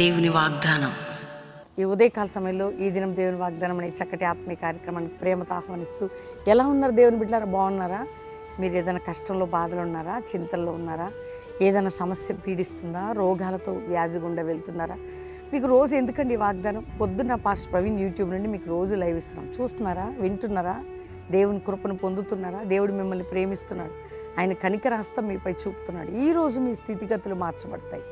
దేవుని వాగ్దానం. ఈ ఉదయకాల సమయంలో ఈ దినం దేవుని వాగ్దానం అనే చక్కటి ఆత్మీయ కార్యక్రమానికి ప్రేమతో ఆహ్వానిస్తూ, ఎలా ఉన్నారు దేవుని బిడ్డలారా? బాగున్నారా? మీరు ఏదైనా కష్టంలో, బాధలు ఉన్నారా? చింతల్లో ఉన్నారా? ఏదైనా సమస్య పీడిస్తుందా? రోగాలతో వ్యాధి గుండా వెళ్తున్నారా? మీకు రోజు ఎందుకండి ఈ వాగ్దానం? పొద్దున్న పాస్టర్ ప్రవీణ్ యూట్యూబ్ నుండి మీకు రోజు లైవ్ ఇస్తున్నాం. చూస్తున్నారా? వింటున్నారా? దేవుని కృపను పొందుతున్నారా? దేవుడు మిమ్మల్ని ప్రేమిస్తున్నాడు. ఆయన కనికర హస్తం మీపై చూపుతున్నాడు. ఈరోజు మీ స్థితిగతులు మార్చబడతాయి.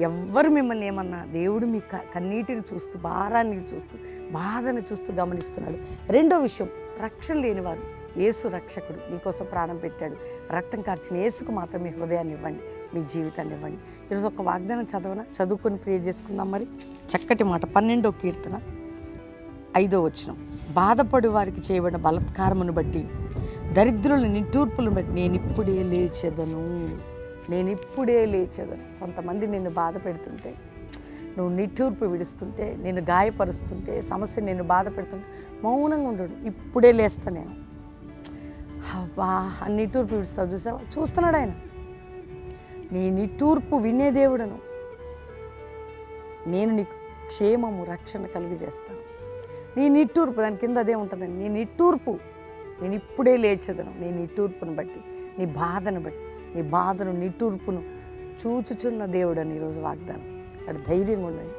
ఎవ్వరు మిమ్మల్ని ఏమన్నా, దేవుడు మీ కన్నీటిని చూస్తూ, భారాన్ని చూస్తూ, బాధను చూస్తూ గమనిస్తున్నాడు. రెండో విషయం, రక్షణ లేనివారు యేసు రక్షకుడు మీకోసం ప్రాణం పెట్టాడు. రక్తం కార్చిన యేసుకు మాత్రం మీ హృదయాన్ని ఇవ్వండి, మీ జీవితాన్ని ఇవ్వండి. ఈరోజు ఒక వాగ్దానం చదువుకొని ప్రే చేసుకుందాం. మరి చక్కటి మాట, 12వ కీర్తన 5వ వచనం. బాధపడు వారికి చేయబడిన బలత్కారమును బట్టి, దరిద్రుల నిట్టూర్పులను బట్టి నేనిప్పుడే లేచేదను. కొంతమంది నిన్ను బాధ పెడుతుంటే, నువ్వు నిట్టూర్పు విడుస్తుంటే, నిన్ను గాయపరుస్తుంటే, సమస్య నిన్ను బాధ పెడుతుంటే మౌనంగా ఉండడు. ఇప్పుడే లేస్తా నేను. అబ్బా, ఆ నిట్టూర్పు విడుస్తావు చూసావా? చూస్తున్నాడు ఆయన. నీ నిట్టూర్పు వినే దేవుడను. నేను నీకు క్షేమము, రక్షణ కలిగజేస్తాను. నీ నిట్టూర్పు, దాని కింద అదే ఉంటుందండి. నీ నిట్టూర్పు, నేను ఇప్పుడే లేచేదను. నీ నిట్టూర్పును బట్టి, నీ బాధను బట్టి, నీ బాధను, నిట్టూర్పును చూచుచున్న దేవుడు అని ఈరోజు వాగ్దానం. అక్కడ ధైర్యంగా ఉండండి.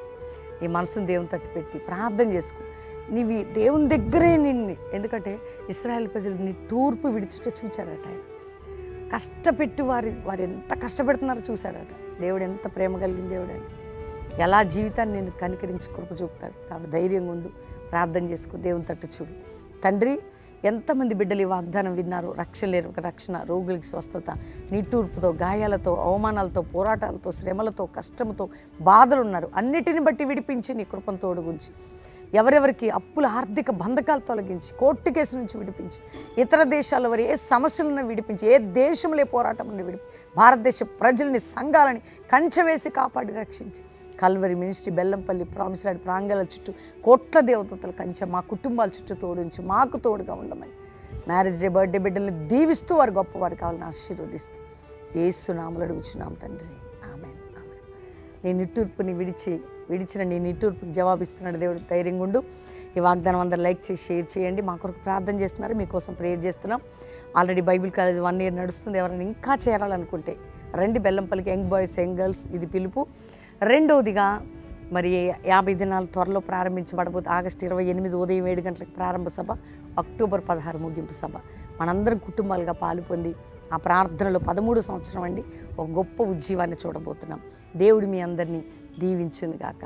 నీ మనసును దేవుని తట్టు పెట్టి ప్రార్థన చేసుకో. నీవి దేవుని దగ్గరే నిన్ను, ఎందుకంటే ఇశ్రాయేలు ప్రజలు నిట్టూర్పు విడిచుట చూచాడట. ఆయన కష్టపెట్టి వారు ఎంత కష్టపెడుతున్నారో చూశాడట. దేవుడు ఎంత ప్రేమ కలిగిన దేవుడు అని, ఎలా జీవితాన్ని నేను కనికరించి కృప చూపుతాడు. కాబట్టి ధైర్యంగా ఉండు, ప్రార్థన చేసుకో, దేవుని తట్టు చూడు. తండ్రి, ఎంతమంది బిడ్డలు ఈ వాగ్దానం విన్నారు? రక్షణ లేరు, ఒక రక్షణ, రోగులకి స్వస్థత, నిట్టూర్పుతో, గాయాలతో, అవమానాలతో, పోరాటాలతో, శ్రమలతో, కష్టంతో బాధలు ఉన్నారు. అన్నిటిని బట్టి విడిపించి నీ కృపను తోడుగుంచి, ఎవరెవరికి అప్పుల ఆర్థిక బంధకాలు తొలగించి, కోర్టు కేసు నుంచి విడిపించి, ఇతర దేశాల వారు ఏ సమస్యలను విడిపించి, ఏ దేశంలో పోరాటం నుండి విడిపించి, భారతదేశ ప్రజల్ని, సంఘాలని కంచె వేసి కాపాడి రక్షించి, కల్వరి మినిస్ట్రీ, బెల్లంపల్లి, ప్రామిస్లాడ్ ప్రాంగణాల చుట్టూ కోట్ల దేవతల కంచె మా కుటుంబాల చుట్టూ తోడుంచి మాకు తోడుగా ఉండమని, మ్యారేజ్ డే, బర్త్డే బిడ్డల్ని దీవిస్తూ వారు గొప్పవారు కావాలని ఆశీర్వదిస్తూ యేసు నామములో అడుగుచున్నాం తండ్రి, ఆమేన్. ఆమేన్. నీ నిట్టూర్పుని విడిచిన నీ నిట్టూర్పుకి జవాబిస్తున్నాడు దేవుడు. ధైర్యంగా ఉండు. ఈ వాగ్దానం అందరూ లైక్ చేసి షేర్ చేయండి. మా కొరకు ప్రార్థన చేస్తున్నారు, మీకోసం ప్రేయర్ చేస్తున్నాం. ఆల్రెడీ బైబిల్ కాలేజ్ 1 year నడుస్తుంది. ఎవరైనా ఇంకా చేరాలనుకుంటే రండి బెల్లంపల్లికి. యంగ్ బాయ్స్, యంగ్ గర్ల్స్ ఇది పిలుపు. రెండవదిగా, మరి 50 దినాలు త్వరలో ప్రారంభించబడబోతుంది. ఆగస్టు 28 ఉదయం 7 గంటలకు ప్రారంభ సభ, అక్టోబర్ 16 ముగింపు సభ. మనందరం కుటుంబాలుగా పాలు పొంది ఆ ప్రార్థనలో 13 సంవత్సరం అండి ఒక గొప్ప ఉజ్జీవాన్ని చూడబోతున్నాం. దేవుడు మీ అందరినీ దీవించును గాక.